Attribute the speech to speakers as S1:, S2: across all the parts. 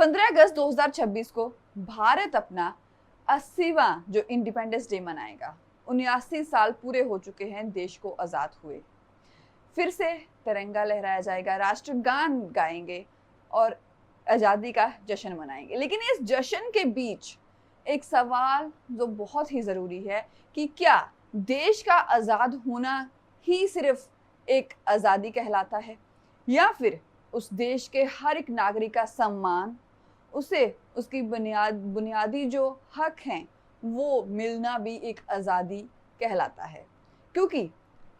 S1: 15 अगस्त 2026 को भारत अपना 80वां जो इंडिपेंडेंस डे मनाएगा। 79 साल पूरे हो चुके हैं देश को आज़ाद हुए। फिर से तिरंगा लहराया जाएगा, राष्ट्रगान गाएंगे और आज़ादी का जश्न मनाएंगे। लेकिन इस जश्न के बीच एक सवाल जो बहुत ही ज़रूरी है कि क्या देश का आज़ाद होना ही सिर्फ एक आज़ादी कहलाता है, या फिर उस देश के हर एक नागरिक का सम्मान, उसे उसकी बुनियादी जो हक हैं वो मिलना भी एक आज़ादी कहलाता है। क्योंकि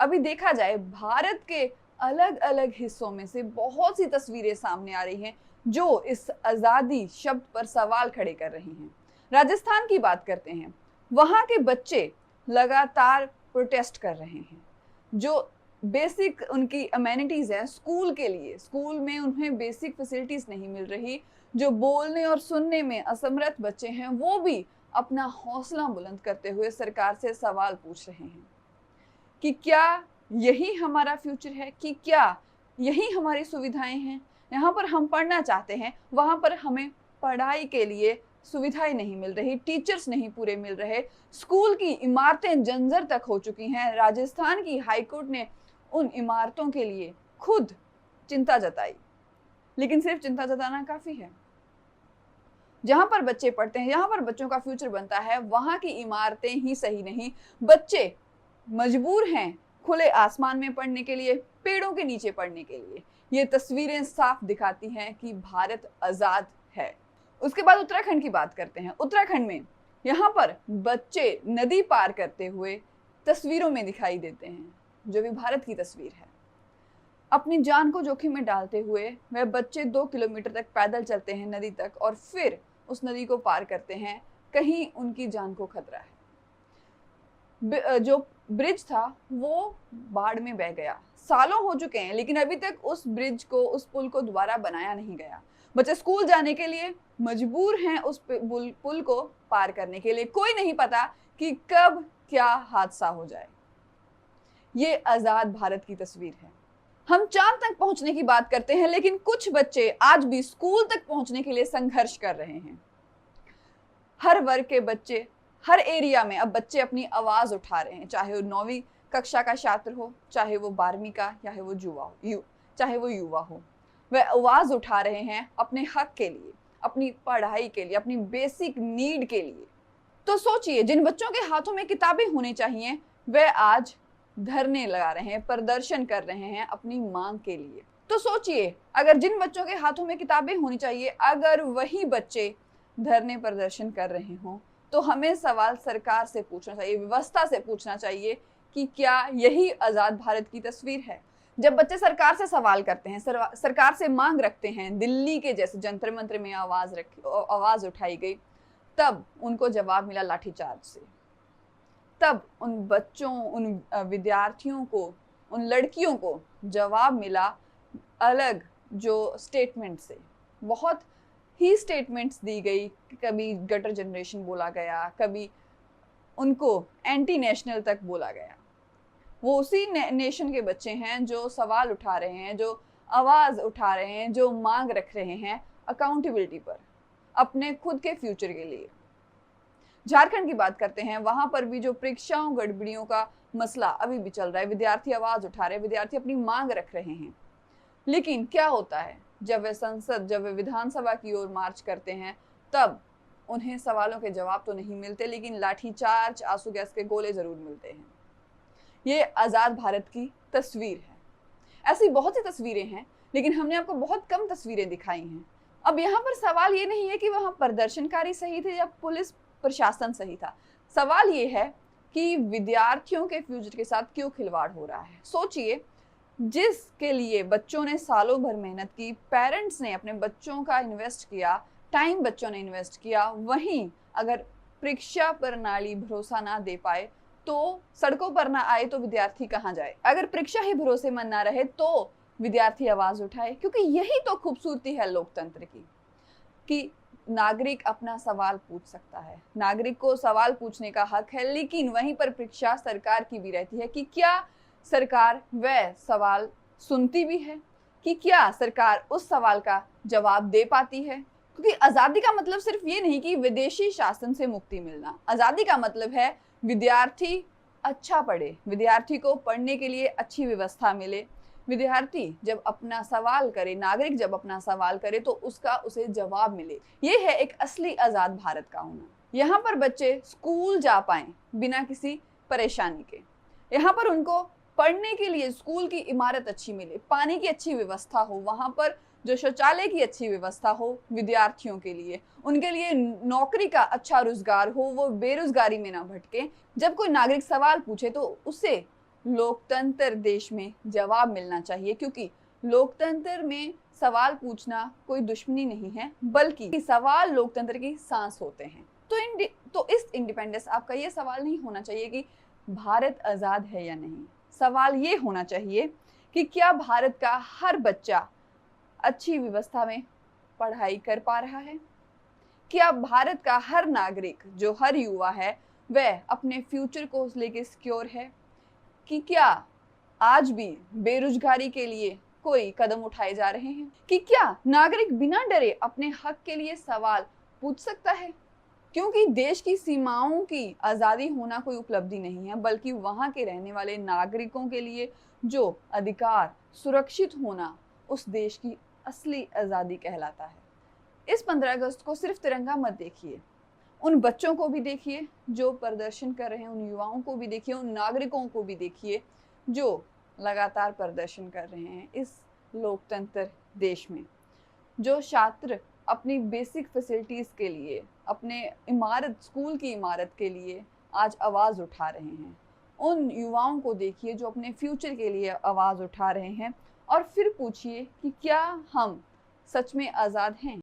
S1: अभी देखा जाए भारत के अलग अलग हिस्सों में से बहुत सी तस्वीरें सामने आ रही हैं जो इस आज़ादी शब्द पर सवाल खड़े कर रही हैं। राजस्थान की बात करते हैं, वहाँ के बच्चे लगातार प्रोटेस्ट कर रहे हैं। जो बेसिक उनकी अमेनिटीज़ है स्कूल के लिए, स्कूल में उन्हें बेसिक फैसिलिटीज़ नहीं मिल रही। जो बोलने और सुनने में असमर्थ बच्चे हैं वो भी अपना हौसला बुलंद करते हुए सरकार से सवाल पूछ रहे हैं कि क्या यही हमारा फ्यूचर है, कि क्या यही हमारी सुविधाएं हैं। यहाँ पर हम पढ़ना चाहते हैं, वहाँ पर हमें पढ़ाई के लिए सुविधाएं नहीं मिल रही, टीचर्स नहीं पूरे मिल रहे, स्कूल की इमारतें जंजर तक हो चुकी हैं। राजस्थान की हाईकोर्ट ने उन इमारतों के लिए खुद चिंता जताई, लेकिन सिर्फ चिंता जताना काफ़ी है। जहाँ पर बच्चे पढ़ते हैं, जहाँ पर बच्चों का फ्यूचर बनता है, वहाँ की इमारतें ही सही नहीं, बच्चे मजबूर हैं खुले आसमान में पढ़ने के लिए, पेड़ों के नीचे पढ़ने के लिए। ये तस्वीरें साफ दिखाती हैं कि भारत आज़ाद है। उसके बाद उत्तराखंड की बात करते हैं। उत्तराखंड में यहाँ पर बच्चे नदी पार करते हुए तस्वीरों में दिखाई देते हैं, जो भी भारत की तस्वीर है। अपनी जान को जोखिम में डालते हुए वह बच्चे 2 किलोमीटर तक पैदल चलते हैं नदी तक और फिर उस नदी को पार करते हैं। कहीं उनकी जान को खतरा है। जो ब्रिज था वो बाढ़ में बह गया, सालों हो चुके हैं, लेकिन अभी तक उस ब्रिज को, उस पुल को दोबारा बनाया नहीं गया। बच्चे स्कूल जाने के लिए मजबूर हैं उस पुल को पार करने के लिए। कोई नहीं पता कि कब क्या हादसा हो जाए। ये आज़ाद भारत की तस्वीर है। हम चांद तक पहुंचने की बात करते हैं, लेकिन कुछ बच्चे आज भी स्कूल तक पहुंचने के लिए संघर्ष कर रहे हैं। हर वर्ग के बच्चे, हर एरिया में अब बच्चे अपनी आवाज उठा रहे हैं, चाहे वो 9वीं कक्षा का छात्र हो, चाहे वो 12वीं का, चाहे वो युवा हो। वह आवाज उठा रहे हैं अपने हक के लिए, अपनी पढ़ाई के लिए, अपनी बेसिक नीड के लिए। तो सोचिए, जिन बच्चों के हाथों में किताबें होनी चाहिए वह आज धरने लगा रहे हैं, प्रदर्शन कर रहे हैं अपनी मांग के लिए। तो सोचिए, अगर जिन बच्चों के हाथों में किताबें होनी चाहिए, अगर वही बच्चे धरने प्रदर्शन कर रहे हों, तो हमें सवाल सरकार से पूछना चाहिए, व्यवस्था से पूछना चाहिए कि क्या यही आज़ाद भारत की तस्वीर है। जब बच्चे सरकार से सवाल करते हैं, सरकार से मांग रखते हैं, दिल्ली के जैसे जंतर मंत्र में आवाज उठाई गई, तब उनको जवाब मिला लाठीचार्ज से। तब उन बच्चों, उन विद्यार्थियों को, उन लड़कियों को जवाब मिला अलग जो स्टेटमेंट से। बहुत ही स्टेटमेंट्स दी गई, कभी गटर जनरेशन बोला गया, कभी उनको एंटी नेशनल तक बोला गया। वो उसी नेशन के बच्चे हैं जो सवाल उठा रहे हैं, जो आवाज़ उठा रहे हैं, जो मांग रख रहे हैं अकाउंटेबिलिटी पर, अपने खुद के फ्यूचर के लिए। झारखंड की बात करते हैं, वहां पर भी जो परीक्षाओं गड़बड़ियों का मसला अभी भी चल रहा है। विद्यार्थी आवाज़ उठा रहे हैं, विद्यार्थी अपनी मांग रख रहे हैं। लेकिन क्या होता है, जब वे संसद, जब वे विधानसभा की ओर मार्च करते हैं, तब उन्हें सवालों के जवाब तो नहीं मिलते, लेकिन लाठीचार्ज, आंसू गैस के गोले जरूर मिलते हैं। ये आज़ाद भारत की तस्वीर है। ऐसी बहुत सी तस्वीरें हैं, लेकिन हमने आपको बहुत कम तस्वीरें दिखाई हैं। अब यहाँ पर सवाल ये नहीं है कि वहाँ प्रदर्शनकारी सही थे या पुलिस प्रशासन सही था। सवाल ये है कि विद्यार्थियों के फ्यूचर के साथ क्यों खिलवाड़ हो रहा है। सोचिए, जिसके लिए बच्चों ने सालों भर मेहनत की, पेरेंट्स ने अपने बच्चों का इन्वेस्ट किया, टाइम बच्चों ने इन्वेस्ट किया, वहीं अगर परीक्षा प्रणाली भरोसा ना दे पाए, तो सड़कों पर ना आए, तो विद्यार्थी कहाँ जाए। अगर परीक्षा ही भरोसेमंद ना रहे तो विद्यार्थी आवाज उठाए, क्योंकि यही तो खूबसूरती है लोकतंत्र की, कि नागरिक अपना सवाल पूछ सकता है, नागरिक को सवाल पूछने का हक है। लेकिन वहीं पर परीक्षा सरकार की भी रहती है कि क्या सरकार वह सवाल सुनती भी है, कि क्या सरकार उस सवाल का जवाब दे पाती है। क्योंकि आजादी का मतलब सिर्फ ये नहीं कि विदेशी शासन से मुक्ति मिलना। आजादी का मतलब है विद्यार्थी अच्छा पढ़े, विद्यार्थी को पढ़ने के लिए अच्छी व्यवस्था मिले, विद्यार्थी जब अपना सवाल करे, नागरिक जब अपना सवाल करे तो उसका उसे जवाब मिले। ये है एक असली आजाद भारत का होना। यहाँ पर बच्चे स्कूल जा पाएं बिना किसी परेशानी के। यहाँ पर उनको पढ़ने के लिए स्कूल की इमारत अच्छी मिले, पानी की अच्छी व्यवस्था हो, वहाँ पर जो शौचालय की अच्छी व्यवस्था हो विद्यार्थियों के लिए, उनके लिए नौकरी का अच्छा रोजगार हो, वो बेरोजगारी में ना भटके। जब कोई नागरिक सवाल पूछे तो उसे लोकतंत्र देश में जवाब मिलना चाहिए, क्योंकि लोकतंत्र में सवाल पूछना कोई दुश्मनी नहीं है, बल्कि सवाल लोकतंत्र की सांस होते हैं। तो इस इंडिपेंडेंस आपका ये सवाल नहीं होना चाहिए कि भारत आजाद है या नहीं। सवाल ये होना चाहिए कि क्या भारत का हर बच्चा अच्छी व्यवस्था में पढ़ाई कर पा रहा है? क्या भारत का हर नागरिक, जो हर युवा है, वह अपने फ्यूचर को लेके सिक्योर है? कि क्या आज भी बेरोजगारी के लिए कोई कदम उठाए जा रहे हैं? कि क्या नागरिक बिना डरे अपने हक के लिए सवाल पूछ सकता है? क्योंकि देश की सीमाओं की आज़ादी होना कोई उपलब्धि नहीं है, बल्कि वहाँ के रहने वाले नागरिकों के लिए जो अधिकार सुरक्षित होना उस देश की असली आज़ादी कहलाता है। इस 15 अगस्त को सिर्फ तिरंगा मत देखिए, उन बच्चों को भी देखिए जो प्रदर्शन कर रहे हैं, उन युवाओं को भी देखिए, उन नागरिकों को भी देखिए जो लगातार प्रदर्शन कर रहे हैं इस लोकतंत्र देश में। जो छात्र अपनी बेसिक फैसिलिटीज़ के लिए, अपने इमारत, स्कूल की इमारत के लिए आज आवाज़ उठा रहे हैं, उन युवाओं को देखिए जो अपने फ्यूचर के लिए आवाज़ उठा रहे हैं, और फिर पूछिए कि क्या हम सच में आज़ाद हैं।